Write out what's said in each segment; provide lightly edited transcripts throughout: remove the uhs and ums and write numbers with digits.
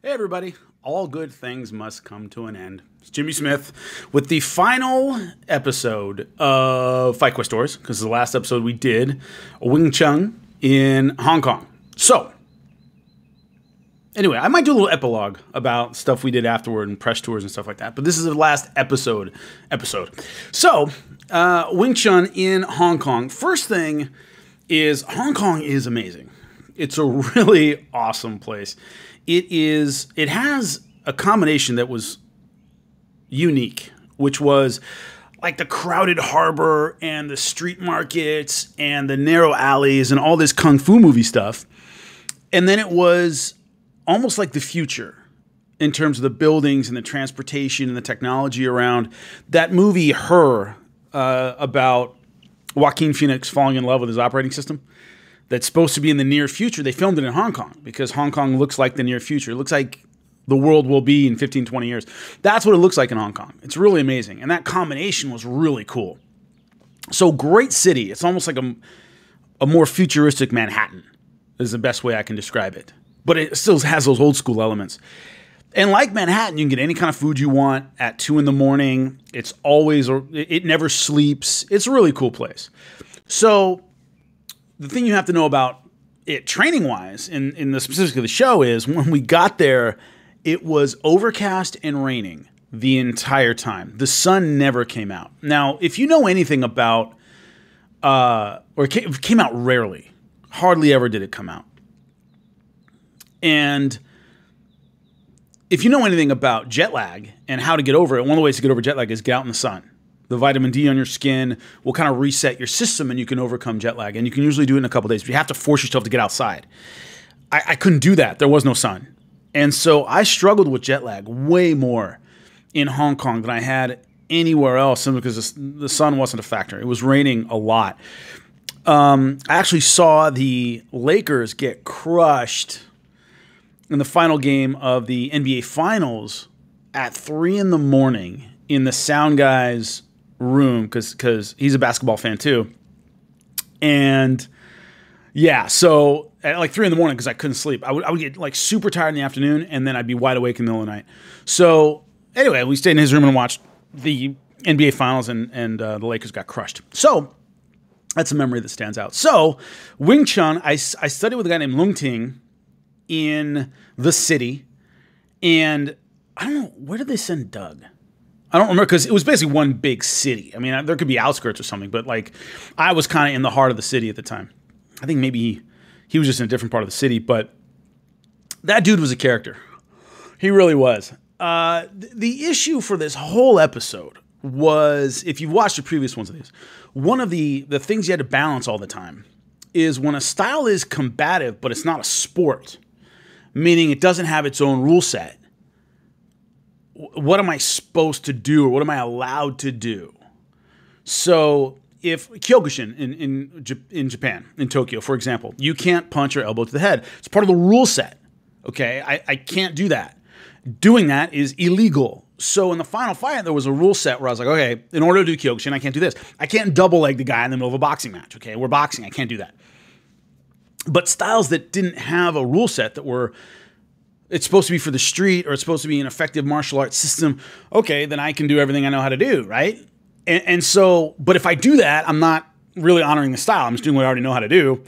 Hey everybody, all good things must come to an end. It's Jimmy Smith with the final episode of Fight Quest Stories, because the last episode we did Wing Chun in Hong Kong. So, anyway, I might do a little epilogue about stuff we did afterward and press tours and stuff like that, but this is the last episode. So, Wing Chun in Hong Kong. First thing is, Hong Kong is amazing. It's a really awesome place. It has a combination that was unique, which was like the crowded harbor and the street markets and the narrow alleys and all this kung fu movie stuff. And then it was almost like the future in terms of the buildings and the transportation and the technology around. That movie, Her, about Joaquin Phoenix falling in love with his operating system, that's supposed to be in the near future. They filmed it in Hong Kong because Hong Kong looks like the near future. It looks like the world will be in 15, 20 years. That's what it looks like in Hong Kong. It's really amazing. And that combination was really cool. So great city. It's almost like a more futuristic Manhattan is the best way I can describe it. But it still has those old school elements. And like Manhattan, you can get any kind of food you want at 2 in the morning. It's always, it never sleeps. It's a really cool place. So the thing you have to know about it training-wise in the specifics of the show is when we got there, it was overcast and raining the entire time. The sun never came out. Now, if you know anything about, or it came out rarely, hardly ever did it come out. And if you know anything about jet lag and how to get over it, one of the ways to get over jet lag is get out in the sun. The vitamin D on your skin will kind of reset your system and you can overcome jet lag. And you can usually do it in a couple days, but you have to force yourself to get outside. I couldn't do that. There was no sun. And so I struggled with jet lag way more in Hong Kong than I had anywhere else, simply because the sun wasn't a factor. It was raining a lot. I actually saw the Lakers get crushed in the final game of the NBA Finals at 3 in the morning in the sound guy's room, because he's a basketball fan too. And yeah, so at like 3 in the morning, because I couldn't sleep, I would get like super tired in the afternoon, and then I'd be wide awake in the middle of the night. So anyway, we stayed in his room and watched the NBA Finals, and the Lakers got crushed. So that's a memory that stands out. So Wing Chun, I studied with a guy named Lung Ting in the city, and I don't know, where did they send Doug? I don't remember, because it was basically one big city. I mean, there could be outskirts or something, but like I was kind of in the heart of the city at the time. I think maybe he was just in a different part of the city, but that dude was a character. He really was. The issue for this whole episode was, if you've watched the previous ones of these, one of the things you had to balance all the time is when a style is combative, but it's not a sport, meaning it doesn't have its own rule set. What am I supposed to do, or what am I allowed to do? So if Kyokushin in Japan, in Tokyo, for example, you can't punch or elbow to the head. It's part of the rule set. Okay, I can't do that. Doing that is illegal. So in the final fight, there was a rule set where I was like, okay, in order to do Kyokushin, I can't do this. I can't double leg the guy in the middle of a boxing match. Okay, we're boxing. I can't do that. But styles that didn't have a rule set, that were, it's supposed to be for the street, or it's supposed to be an effective martial arts system, okay, then I can do everything I know how to do, right? And so, but if I do that, I'm not really honoring the style. I'm just doing what I already know how to do.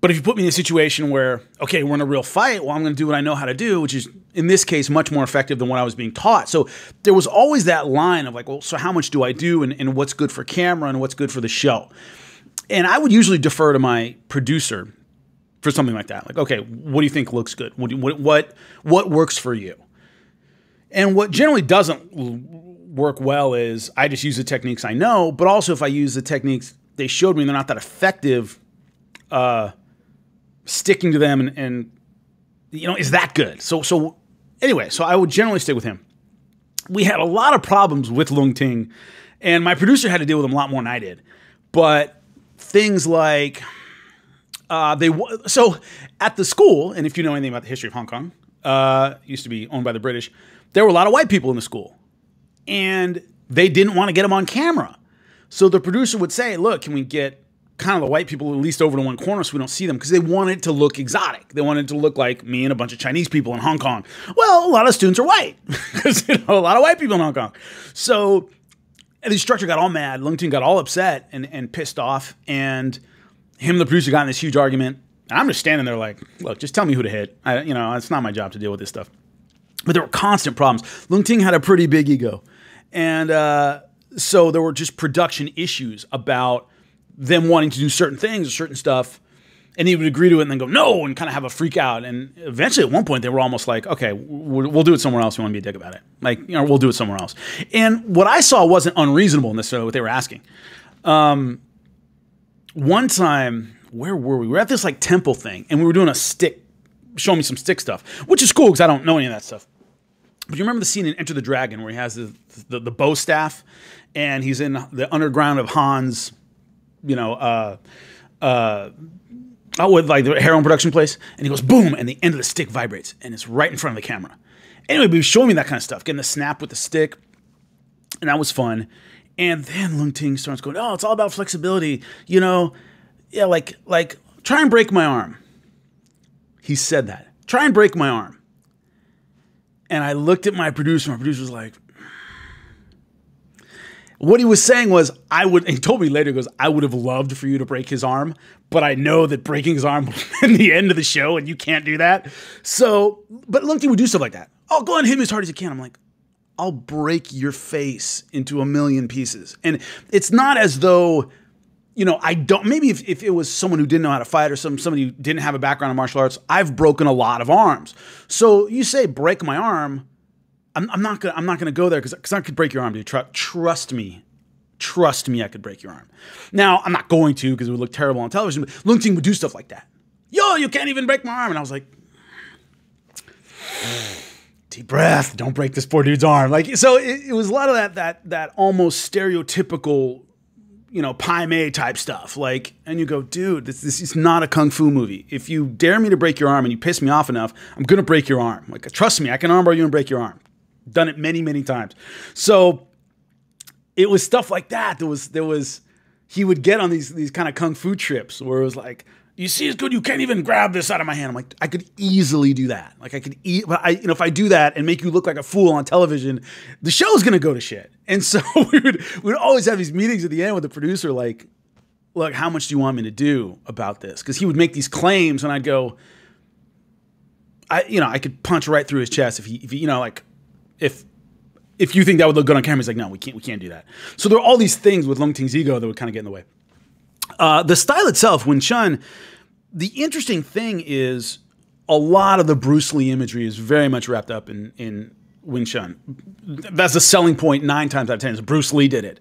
But if you put me in a situation where, okay, we're in a real fight, well, I'm going to do what I know how to do, which is, in this case, much more effective than what I was being taught. So there was always that line of like, well, so how much do I do, and what's good for camera and what's good for the show? And I would usually defer to my producer for something like that. Like, okay, what do you think looks good? What works for you? And what generally doesn't work well is I just use the techniques I know, but also if I use the techniques they showed me and they're not that effective, sticking to them and you know, is that good? So anyway, so I would generally stick with him. We had a lot of problems with Lung Ting, and my producer had to deal with them a lot more than I did. But things like, so at the school, and if you know anything about the history of Hong Kong, used to be owned by the British, there were a lot of white people in the school, and they didn't want to get them on camera. So the producer would say, look, can we get kind of the white people at least over to one corner so we don't see them, because they want it to look exotic. They want it to look like me and a bunch of Chinese people in Hong Kong. Well, a lot of students are white because a lot of white people in Hong Kong. So the instructor got all mad. Lung Ting got all upset and pissed off. And him and the producer got in this huge argument. And I'm just standing there like, look, just tell me who to hit. It's not my job to deal with this stuff. But there were constant problems. Lung Ting had a pretty big ego. And so there were just production issues about them wanting to do certain things or certain stuff, and he would agree to it and then go no and kind of have a freak out. And eventually at one point they were almost like, okay, we'll do it somewhere else. You want to be a dick about it, we'll do it somewhere else. And what I saw wasn't unreasonable necessarily what they were asking. One time, where were we? We were at this like temple thing, and we were doing a stick, showing me some stick stuff, which is cool because I don't know any of that stuff. But you remember the scene in Enter the Dragon where he has the bow staff, and he's in the underground of Han's, with like the heroin production place, and he goes boom, and the end of the stick vibrates, and it's right in front of the camera. Anyway, but he was showing me that kind of stuff, getting the snap with the stick, and that was fun. And then Lung Ting starts going, oh, it's all about flexibility, yeah, like try and break my arm. He said that, try and break my arm. And I looked at my producer. My producer was like, what he was saying was, he told me later, he goes, I would have loved for you to break his arm, but I know that breaking his arm was in the end of the show and you can't do that. So, but Lung Ting would do stuff like that. Oh, go on, hit me as hard as you can. I'm like, I'll break your face into a million pieces. And it's not as though, maybe if it was someone who didn't know how to fight or somebody who didn't have a background in martial arts, I've broken a lot of arms. So you say break my arm, I'm not gonna go there because I could break your arm, dude. Trust me, I could break your arm. Now I'm not going to because it would look terrible on television. But Lung Ting would do stuff like that. Yo, you can't even break my arm, and I was like, deep breath, don't break this poor dude's arm. Like, so it was a lot of that almost stereotypical, Pai Mei type stuff. Like, and you go, dude, this is not a kung fu movie. If you dare me to break your arm and you piss me off enough, I'm gonna break your arm. Like, trust me, I can armbar you and break your arm. Done it many, many times. So it was stuff like that. He would get on these kind of kung fu trips where it was like, you see it's good, you can't even grab this out of my hand. I'm like, I could easily do that. Like but if I do that and make you look like a fool on television, the show's gonna go to shit. And so we'd always have these meetings at the end with the producer, like, look, how much do you want me to do about this? Because he would make these claims and I'd go, I could punch right through his chest if if you think that would look good on camera. He's like, no, we can't do that. So there are all these things with Lung Ting's ego that would kind of get in the way. The style itself, Wing Chun, the interesting thing is a lot of the Bruce Lee imagery is very much wrapped up in Wing Chun. That's the selling point 9 times out of 10 is Bruce Lee did it.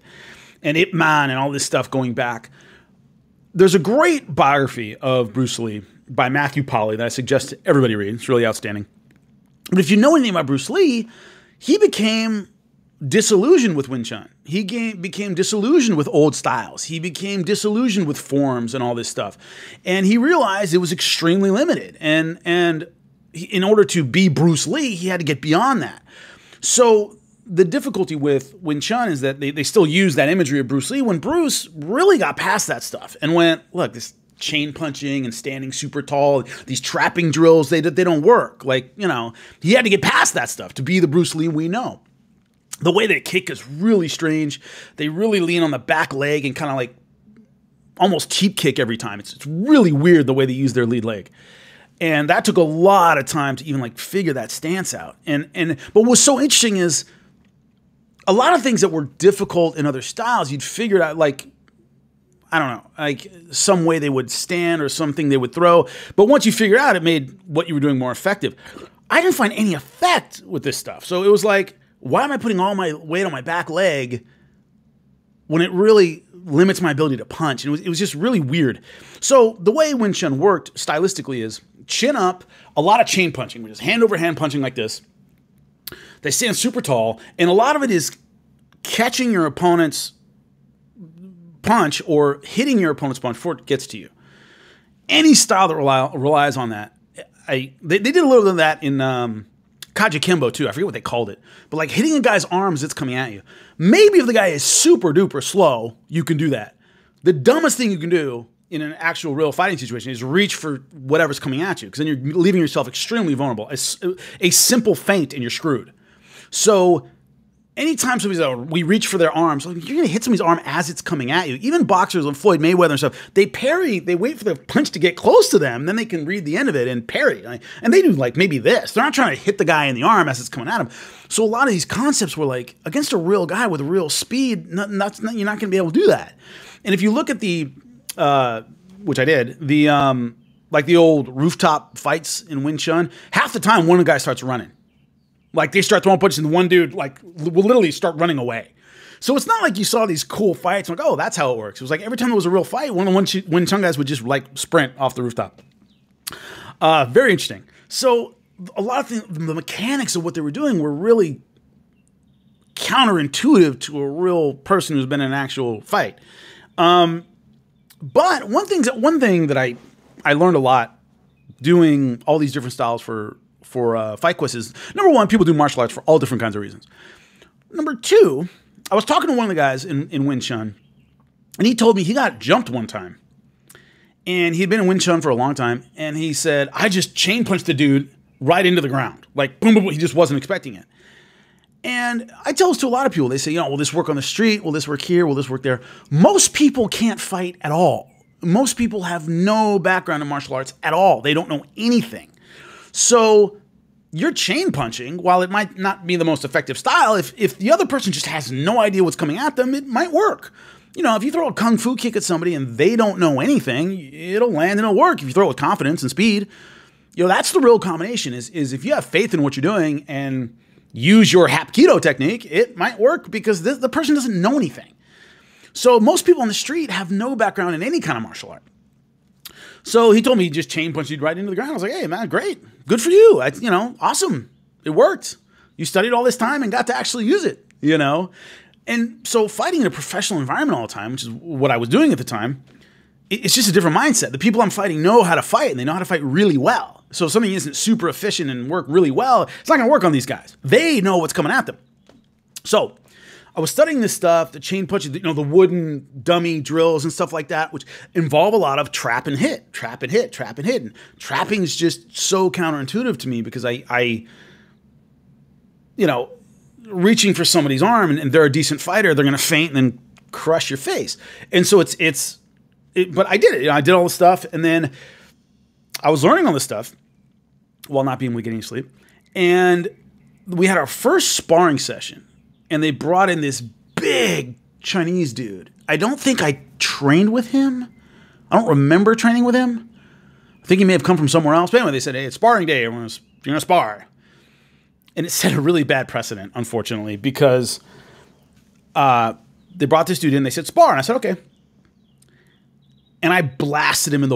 And Ip Man and all this stuff going back. There's a great biography of Bruce Lee by Matthew Polly that I suggest everybody read. It's really outstanding. But if you know anything about Bruce Lee, he became disillusioned with Wing Chun. He became disillusioned with old styles. He became disillusioned with forms and all this stuff. And he realized it was extremely limited. And in order to be Bruce Lee, he had to get beyond that. So the difficulty with Wing Chun is that they still use that imagery of Bruce Lee when Bruce really got past that stuff and went, look, this chain punching and standing super tall, these trapping drills, they don't work. Like, he had to get past that stuff to be the Bruce Lee we know. The way they kick is really strange. They really lean on the back leg and kind of like almost cheap kick every time. It's really weird the way they use their lead leg. And that took a lot of time to even like figure that stance out. But what's so interesting is a lot of things that were difficult in other styles, you'd figure out like, I don't know, like some way they would stand or something they would throw. But once you figure it out, it made what you were doing more effective. I didn't find any effect with this stuff. So it was like, why am I putting all my weight on my back leg when it really limits my ability to punch? And it was just really weird. So the way Wing Chun worked stylistically is chin up, a lot of chain punching, which is hand over hand punching like this. They stand super tall, and a lot of it is catching your opponent's punch or hitting your opponent's punch before it gets to you. Any style that relies on that. They did a little bit of that in Kaja Kimbo too. I forget what they called it. But like hitting a guy's arms, it's coming at you. Maybe if the guy is super duper slow, you can do that. The dumbest thing you can do in an actual real fighting situation is reach for whatever's coming at you, because then you're leaving yourself extremely vulnerable. A simple feint and you're screwed. So anytime somebody's like, we reach for their arms, you're going to hit somebody's arm as it's coming at you. Even boxers like Floyd Mayweather and stuff, they parry, they wait for the punch to get close to them, then they can read the end of it and parry. And they do like maybe this. They're not trying to hit the guy in the arm as it's coming at him. So a lot of these concepts were like, against a real guy with real speed, you're not going to be able to do that. And if you look at the which I did, like the old rooftop fights in Wing Chun, half the time one of the guys starts running. Like they start throwing punches and the one dude like will literally start running away. So it's not like you saw these cool fights like, oh, that's how it works. It was like every time there was a real fight, one of the Wing Chun guys would just like sprint off the rooftop. Very interesting. So a lot of the mechanics of what they were doing were really counterintuitive to a real person who's been in an actual fight. But one thing that I learned a lot doing all these different styles for fight quests is, number one, people do martial arts for all different kinds of reasons. Number two, I was talking to one of the guys in Wing Chun, and he told me he got jumped one time. And he'd been in Wing Chun for a long time, and he said, I just chain punched the dude right into the ground. Like, boom, boom, boom. He just wasn't expecting it. And I tell this to a lot of people. They say, will this work on the street? Will this work here? Will this work there? Most people can't fight at all. Most people have no background in martial arts at all. They don't know anything. So you're chain punching, while it might not be the most effective style, if the other person just has no idea what's coming at them, it might work. If you throw a kung fu kick at somebody and they don't know anything, it'll land and it'll work. If you throw it with confidence and speed, that's the real combination is if you have faith in what you're doing and use your Hapkido technique, it might work because the person doesn't know anything. So most people on the street have no background in any kind of martial art. So he told me he just chain punched right into the ground. I was like, hey, man, great. Good for you. Awesome. It worked. You studied all this time and got to actually use it, And so fighting in a professional environment all the time, which is what I was doing at the time, it's just a different mindset. The people I'm fighting know how to fight, and they know how to fight really well. So if something isn't super efficient and work really well, it's not going to work on these guys. They know what's coming at them. So I was studying this stuff, the chain punches, the wooden dummy drills and stuff like that, which involve a lot of trap and hit, trap and hit, trap and hit. And trapping is just so counterintuitive to me because I reaching for somebody's arm and they're a decent fighter, they're going to feint and then crush your face. And so but I did it. I did all this stuff, and then I was learning all this stuff while not being able to get any sleep. And we had our first sparring session, and they brought in this big Chinese dude. I don't think I trained with him. I don't remember training with him. I think he may have come from somewhere else. But anyway, they said, hey, it's sparring day. You're going to spar. And it set a really bad precedent, unfortunately, because they brought this dude in. They said, spar. And I said, okay. And I blasted him into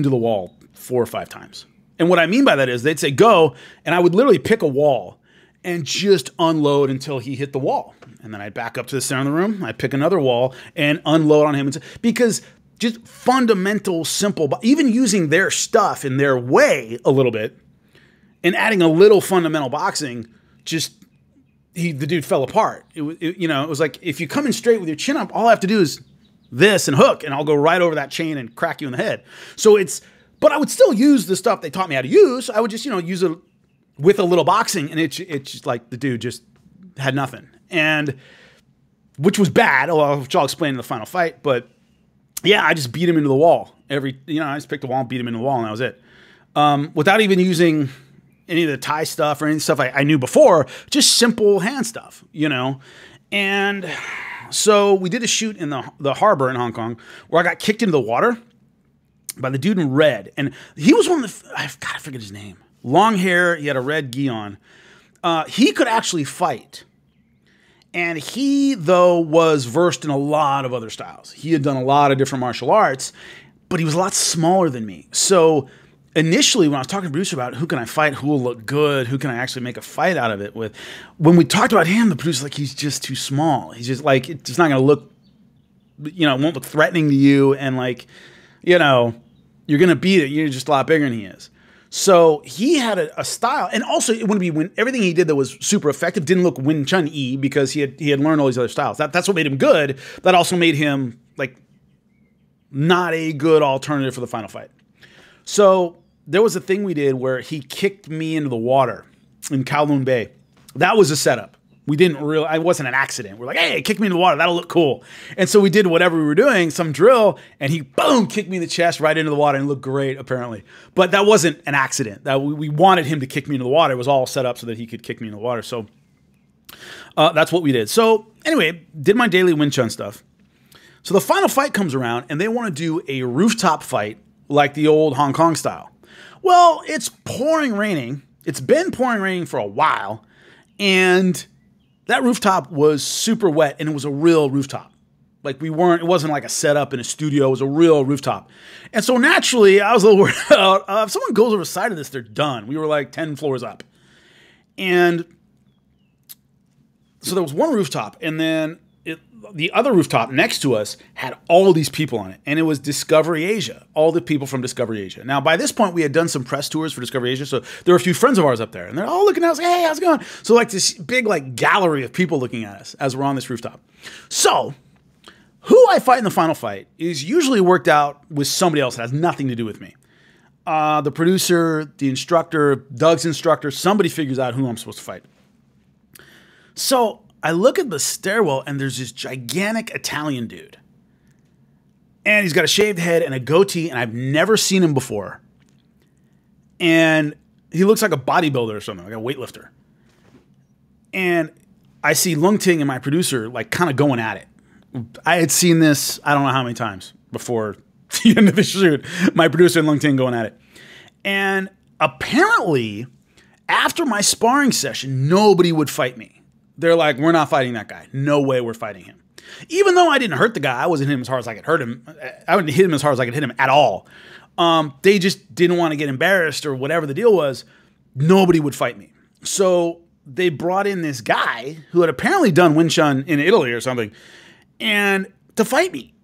the wall 4 or 5 times. And what I mean by that is they'd say, go, and I would literally pick a wall and just unload until he hit the wall. And then I'd back up to the center of the room, I'd pick another wall and unload on him. Because just fundamental, simple, but even using their stuff in their way a little bit and adding a little fundamental boxing, the dude fell apart. It was like, if you come in straight with your chin up, all I have to do is this and hook, and I'll go right over that chain and crack you in the head. But I would still use the stuff they taught me how to use. I would just, use it with a little boxing, and it's just like the dude just had nothing. And which was bad, which I'll explain in the final fight. But yeah, I just beat him into the wall. I just picked a wall and beat him into the wall, and that was it. Without even using any of the Thai stuff or any stuff I knew before, just simple hand stuff, And so we did a shoot in the harbor in Hong Kong where I got kicked into the water by the dude in red. And he was one of the, I forget his name. Long hair, he had a red gi on. He could actually fight. And he, though, was versed in a lot of other styles. He had done a lot of different martial arts, but he was a lot smaller than me. So initially, when I was talking to the producer about who can I fight, who will look good, who can I actually make a fight out of it with, when we talked about him, the producer's like, he's just too small. He's just like, it's not going to look, it won't look threatening to you. And like, you're going to beat it. You're just a lot bigger than he is. So he had a style. And also, it wouldn't be everything he did that was super effective didn't look Wing Chun-y because he had learned all these other styles. That's what made him good. That also made him like Not a good alternative for the final fight. So there was a thing we did where he kicked me into the water in Kowloon Bay. That was a setup. We didn't really, it wasn't an accident. We're like, hey, kick me in the water. That'll look cool. And so we did whatever we were doing, some drill, and he, boom, kicked me in the chest right into the water and it looked great, apparently. But that wasn't an accident. That we wanted him to kick me into the water. It was all set up so that he could kick me in the water. So that's what we did. So anyway, did my daily Wing Chun stuff. So the final fight comes around and they want to do a rooftop fight like the old Hong Kong style. Well, it's pouring raining. It's been pouring raining for a while. And that rooftop was super wet and it was a real rooftop. Like it wasn't like a setup in a studio. It was a real rooftop. And so naturally I was a little worried out. If someone goes over the side of this, they're done. We were like 10 floors up. And so there was one rooftop and then the other rooftop next to us had all these people on it. And it was Discovery Asia, all the people from Discovery Asia. Now, by this point, we had done some press tours for Discovery Asia. So there were a few friends of ours up there. And they're all looking at us, hey, how's it going? So like this big like gallery of people looking at us as we're on this rooftop. So who I fight in the final fight is usually worked out with somebody else that has nothing to do with me. The producer, the instructor, Doug's instructor, somebody figures out who I'm supposed to fight. So I look at the stairwell and there's this gigantic Italian dude. And he's got a shaved head and a goatee and I've never seen him before. And he looks like a bodybuilder or something, like a weightlifter. And I see Lung Ting and my producer like kind of going at it. I had seen this, I don't know how many times before the end of the shoot. My producer and Lung Ting going at it. And apparently after my sparring session, nobody would fight me. They're like, we're not fighting that guy. No way we're fighting him. Even though I didn't hurt the guy, I wasn't hitting him as hard as I could hurt him. I wouldn't hit him as hard as I could hit him at all. They just didn't want to get embarrassed or whatever the deal was. Nobody would fight me. So they brought in this guy who had apparently done Wing Chun in Italy or something and to fight me.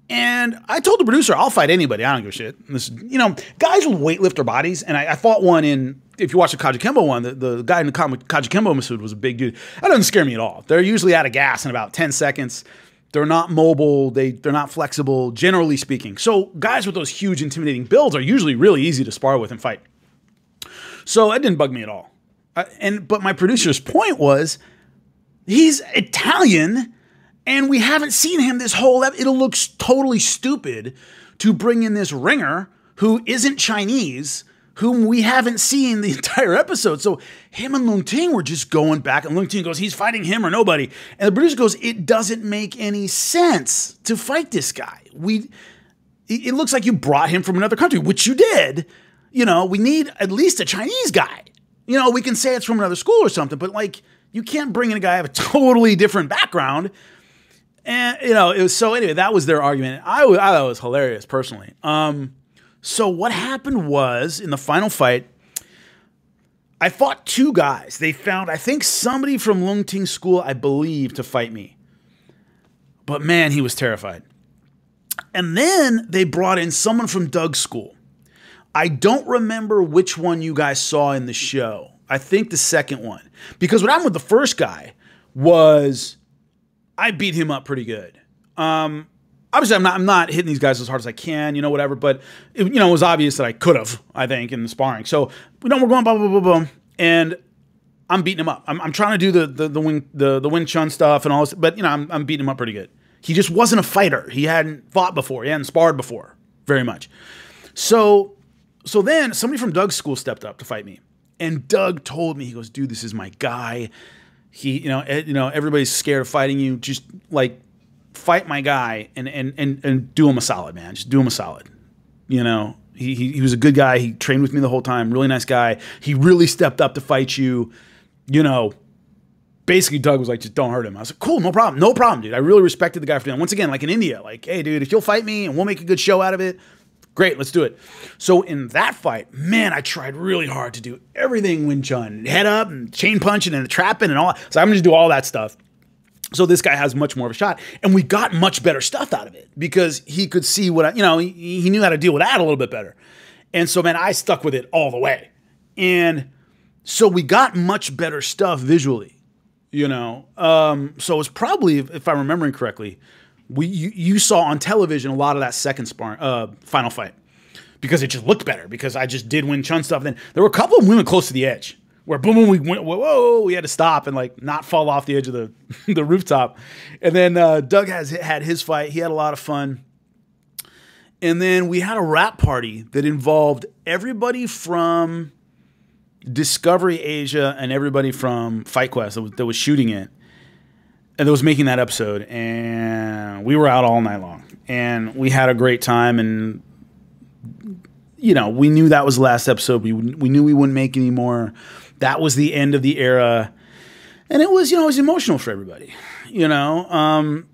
And I told the producer, I'll fight anybody. I don't give a shit. This, you know, guys with weightlifter bodies, and I fought one in, if you watch the Kajikembo one, the guy in the Kajikembo Masood was a big dude. That doesn't scare me at all. They're usually out of gas in about 10 seconds. They're not mobile. They're not flexible, generally speaking. So guys with those huge, intimidating builds are usually really easy to spar with and fight. So that didn't bug me at all. But my producer's point was, he's Italian, and we haven't seen him this whole, it'll look totally stupid to bring in this ringer who isn't Chinese, whom we haven't seen the entire episode. So him and Lung Ting were just going back, and Lung Ting goes, he's fighting him or nobody. And the producer goes, it doesn't make any sense to fight this guy. It looks like you brought him from another country, which you did. You know, we need at least a Chinese guy. You know, we can say it's from another school or something, but like, you can't bring in a guy of a totally different background. And, you know, it was, so anyway, that was their argument. I thought it was hilarious, personally. So what happened was, in the final fight, I fought two guys. They found, I think, somebody from Lung Ting's school, I believe, to fight me. But man, he was terrified. And then they brought in someone from Doug's school. I don't remember which one you guys saw in the show. I think the second one. Because what happened with the first guy was I beat him up pretty good. Obviously, I'm not hitting these guys as hard as I can, you know, whatever. But, it was obvious that I could have, I think, in the sparring. So, we're going blah, blah, blah, blah, blah. And I'm beating him up. I'm trying to do the Wing Chun stuff and all this. But, I'm beating him up pretty good. He just wasn't a fighter. He hadn't fought before. He hadn't sparred before very much. So then somebody from Doug's school stepped up to fight me. And Doug told me, he goes, dude, this is my guy. He, everybody's scared of fighting you. Just like fight my guy and do him a solid, man. Just do him a solid. He was a good guy. He trained with me the whole time. Really nice guy. He really stepped up to fight you. Basically Doug was like, just don't hurt him. I was like, cool, no problem. No problem, dude. I really respected the guy for doing it. Once again, like in India, like, hey, dude, if you'll fight me and we'll make a good show out of it, great, let's do it. So in that fight, man, I tried really hard to do everything Wing Chun. Head up and chain punching and trapping and all. So I'm going to do all that stuff. So this guy has much more of a shot. And we got much better stuff out of it because he could see what, he knew how to deal with that a little bit better. And so, man, I stuck with it all the way. And so we got much better stuff visually, So it was probably, if I'm remembering correctly, you saw on television a lot of that second final fight because it just looked better because I just did Wing Chun stuff. And then there were a couple of them we went close to the edge where boom, we went, whoa, we had to stop and like not fall off the edge of the rooftop. And then Doug had his fight. He had a lot of fun. And then we had a rap party that involved everybody from Discovery Asia and everybody from Fight Quest that was shooting it and that was making that episode. And we were out all night long. And we had a great time. And, you know, we knew that was the last episode. We knew we wouldn't make any more. That was the end of the era. And it was, you know, it was emotional for everybody. You know,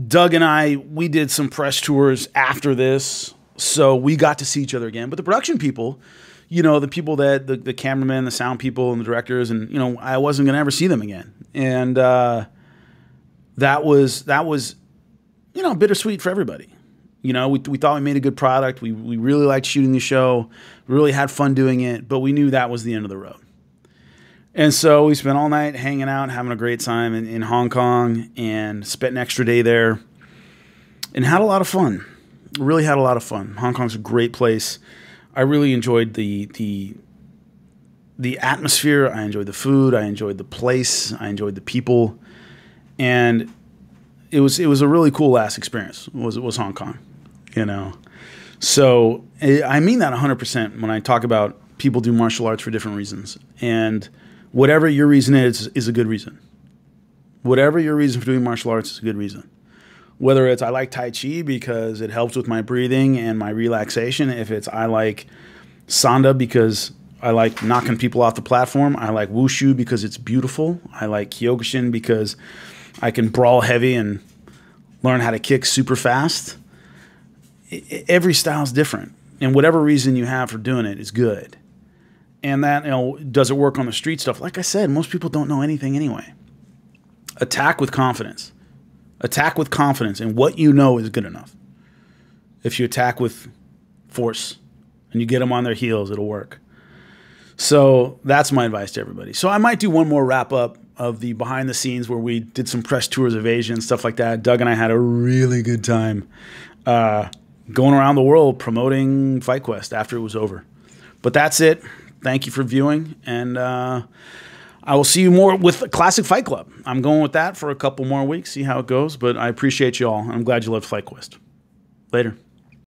Doug and I, we did some press tours after this. So we got to see each other again. But the production people, you know, the people that the cameramen, the sound people, and the directors, and you know, I wasn't gonna ever see them again, and that was you know, bittersweet for everybody. You know, we thought we made a good product. We really liked shooting the show, really had fun doing it, but we knew that was the end of the road. And so we spent all night hanging out, having a great time in Hong Kong, and spent an extra day there, and had a lot of fun. Really had a lot of fun. Hong Kong's a great place. I really enjoyed the atmosphere. I enjoyed the food. I enjoyed the place. I enjoyed the people, and it was a really cool last experience. Was Hong Kong, you know? So I mean that 100% when I talk about people do martial arts for different reasons, and whatever your reason is a good reason. Whatever your reason for doing martial arts is a good reason. Whether it's I like Tai Chi because it helps with my breathing and my relaxation. If it's I like Sanda because I like knocking people off the platform. I like Wushu because it's beautiful. I like Kyokushin because I can brawl heavy and learn how to kick super fast. Every style is different. And whatever reason you have for doing it is good. And that, you know, does it work on the street stuff? Like I said, most people don't know anything anyway. Attack with confidence. Attack with confidence, and what you know is good enough. If you attack with force and you get them on their heels, it'll work. So that's my advice to everybody. So I might do one more wrap up of the behind the scenes where we did some press tours of Asia and stuff like that. Doug and I had a really good time going around the world promoting Fight Quest after it was over. But that's it. Thank you for viewing, and I will see you more with Classic Fight Club. I'm going with that for a couple more weeks, see how it goes. But I appreciate you all. I'm glad you loved Fight Quest. Later.